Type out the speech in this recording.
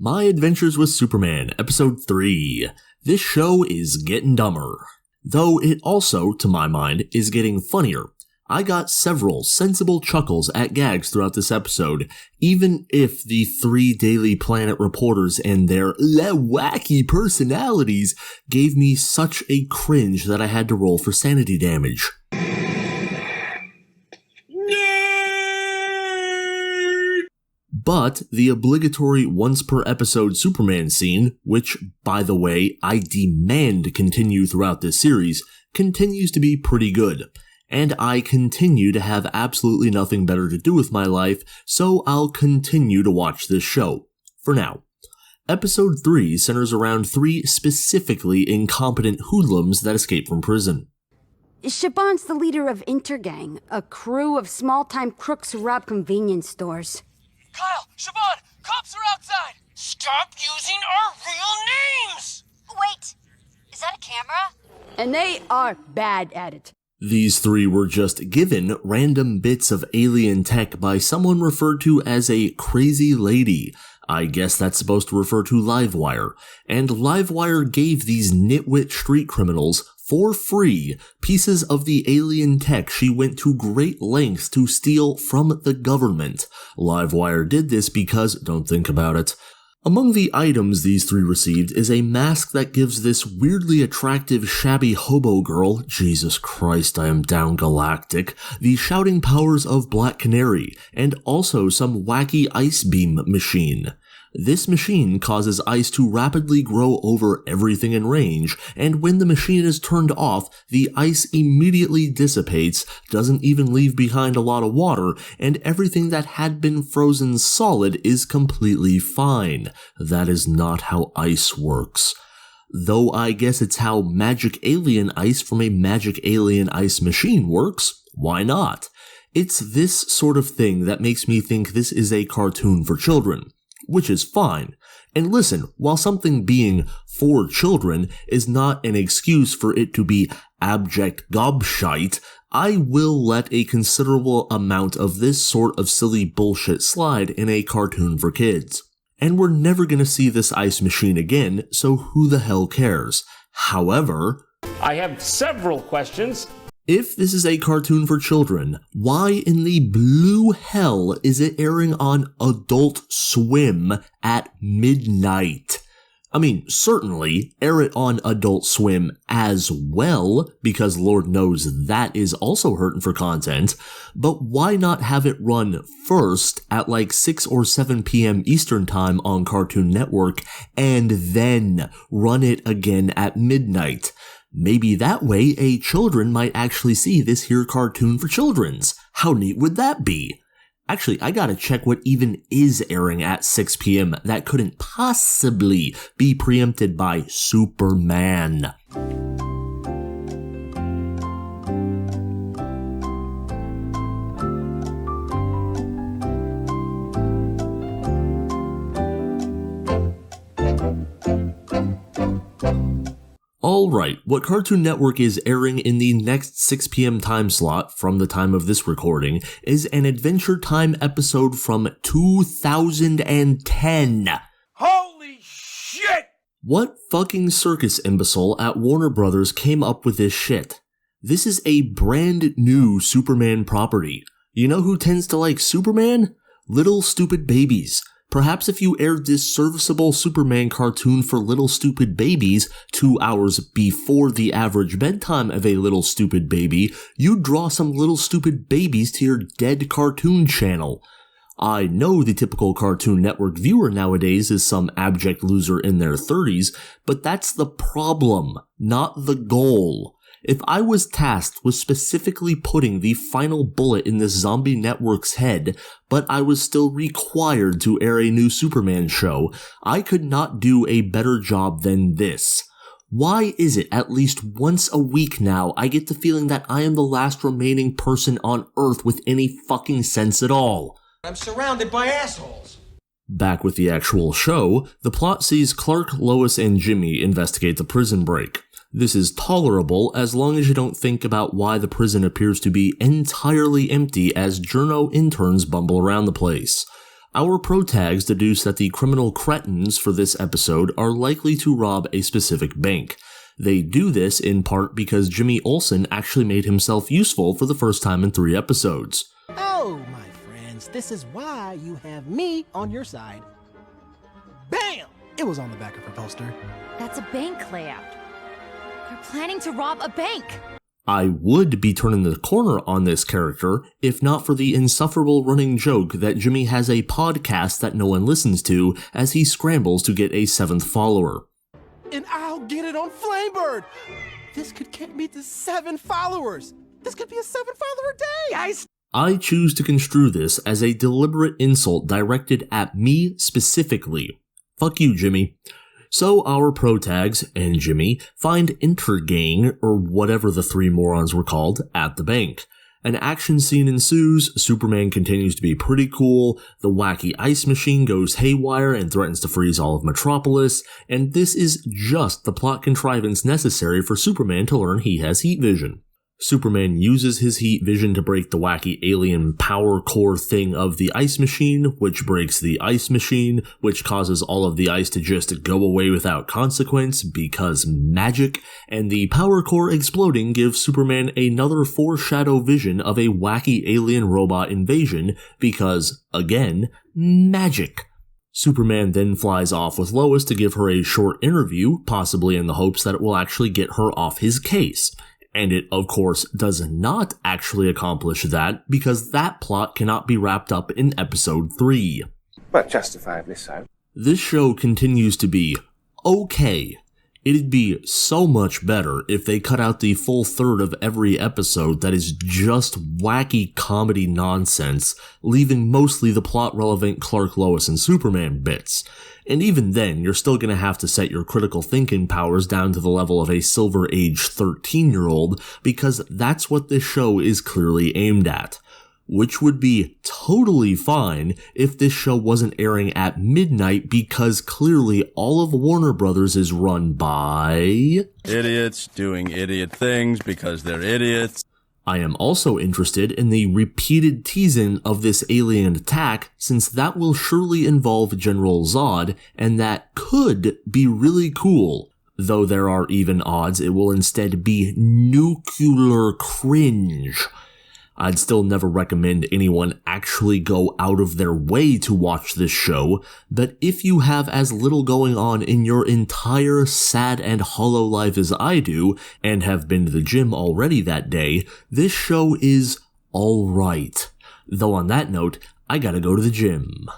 My Adventures with Superman, Episode 3. This show is getting dumber. Though it also, to my mind, is getting funnier. I got several sensible chuckles at gags throughout this episode, even if the 3 Daily Planet reporters and their wacky personalities gave me such a cringe that I had to roll for sanity damage. But the obligatory once-per-episode Superman scene, which, by the way, I demand continue throughout this series, continues to be pretty good. And I continue to have absolutely nothing better to do with my life, so I'll continue to watch this show. For now. Episode 3 centers around 3 specifically incompetent hoodlums that escape from prison. Shaban's the leader of Intergang, a crew of small-time crooks who rob convenience stores. Kyle! Shaban! Cops are outside! Stop using our real names! Wait, is that a camera? And they are bad at it. These 3 were just given random bits of alien tech by someone referred to as a crazy lady. I guess that's supposed to refer to Livewire. And Livewire gave these nitwit street criminals, for free, pieces of the alien tech she went to great lengths to steal from the government. Livewire did this because, don't think about it. Among the items these 3 received is a mask that gives this weirdly attractive shabby hobo girl, Jesus Christ, I am down galactic, the shouting powers of Black Canary, and also some wacky ice beam machine. This machine causes ice to rapidly grow over everything in range, and when the machine is turned off, the ice immediately dissipates, doesn't even leave behind a lot of water, and everything that had been frozen solid is completely fine. That is not how ice works. Though I guess it's how magic alien ice from a magic alien ice machine works, why not? It's this sort of thing that makes me think this is a cartoon for children. Which is fine. And listen, while something being for children is not an excuse for it to be abject gobshite, I will let a considerable amount of this sort of silly bullshit slide in a cartoon for kids. And we're never gonna see this ice machine again, so who the hell cares? However, I have several questions. If this is a cartoon for children, why in the blue hell is it airing on Adult Swim at midnight? I mean, certainly air it on Adult Swim as well, because Lord knows that is also hurting for content, but why not have it run first at like 6 or 7 p.m. Eastern Time on Cartoon Network, and then run it again at midnight? Maybe that way a children might actually see this here cartoon for children's. How neat would that be? Actually, I gotta check what even is airing at 6 p.m. that couldn't possibly be preempted by Superman. Alright, what Cartoon Network is airing in the next 6 p.m. time slot from the time of this recording is an Adventure Time episode from 2010. Holy shit! What fucking circus imbecile at Warner Brothers came up with this shit? This is a brand new Superman property. You know who tends to like Superman? Little stupid babies. Perhaps if you aired this serviceable Superman cartoon for little stupid babies 2 hours before the average bedtime of a little stupid baby, you'd draw some little stupid babies to your dead cartoon channel. I know the typical Cartoon Network viewer nowadays is some abject loser in their 30s, but that's the problem, not the goal. If I was tasked with specifically putting the final bullet in this zombie network's head, but I was still required to air a new Superman show, I could not do a better job than this. Why is it at least once a week now I get the feeling that I am the last remaining person on Earth with any fucking sense at all? I'm surrounded by assholes. Back with the actual show, the plot sees Clark, Lois, and Jimmy investigate the prison break. This is tolerable as long as you don't think about why the prison appears to be entirely empty as journo interns bumble around the place. Our protags deduce that the criminal cretins for this episode are likely to rob a specific bank. They do this in part because Jimmy Olsen actually made himself useful for the first time in 3 episodes. Oh, my friends, this is why you have me on your side. Bam! It was on the back of her poster. That's a bank layout. They're planning to rob a bank. I would be turning the corner on this character if not for the insufferable running joke that Jimmy has a podcast that no one listens to as he scrambles to get a 7th follower. And I'll get it on Flamebird! This could get me to 7 followers! This could be a 7-follower day! Guys! I choose to construe this as a deliberate insult directed at me specifically. Fuck you, Jimmy. So our protags and Jimmy find Intergang, or whatever the 3 morons were called, at the bank. An action scene ensues, Superman continues to be pretty cool, the wacky ice machine goes haywire and threatens to freeze all of Metropolis, and this is just the plot contrivance necessary for Superman to learn he has heat vision. Superman uses his heat vision to break the wacky alien power core thing of the ice machine, which breaks the ice machine, which causes all of the ice to just go away without consequence because magic, and the power core exploding gives Superman another foreshadow vision of a wacky alien robot invasion because, again, magic. Superman then flies off with Lois to give her a short interview, possibly in the hopes that it will actually get her off his case. And it, of course, does not actually accomplish that because that plot cannot be wrapped up in episode 3. But justifiably so. This show continues to be okay. It'd be so much better if they cut out the full third of every episode that is just wacky comedy nonsense, leaving mostly the plot-relevant Clark, Lois, and Superman bits. And even then, you're still gonna have to set your critical thinking powers down to the level of a Silver Age 13-year-old, because that's what this show is clearly aimed at. Which would be totally fine if this show wasn't airing at midnight because clearly all of Warner Brothers is run by idiots doing idiot things because they're idiots. I am also interested in the repeated teasing of this alien attack since that will surely involve General Zod and that could be really cool. Though there are even odds it will instead be nuclear cringe. I'd still never recommend anyone actually go out of their way to watch this show, but if you have as little going on in your entire sad and hollow life as I do, and have been to the gym already that day, this show is alright. Though on that note, I gotta go to the gym.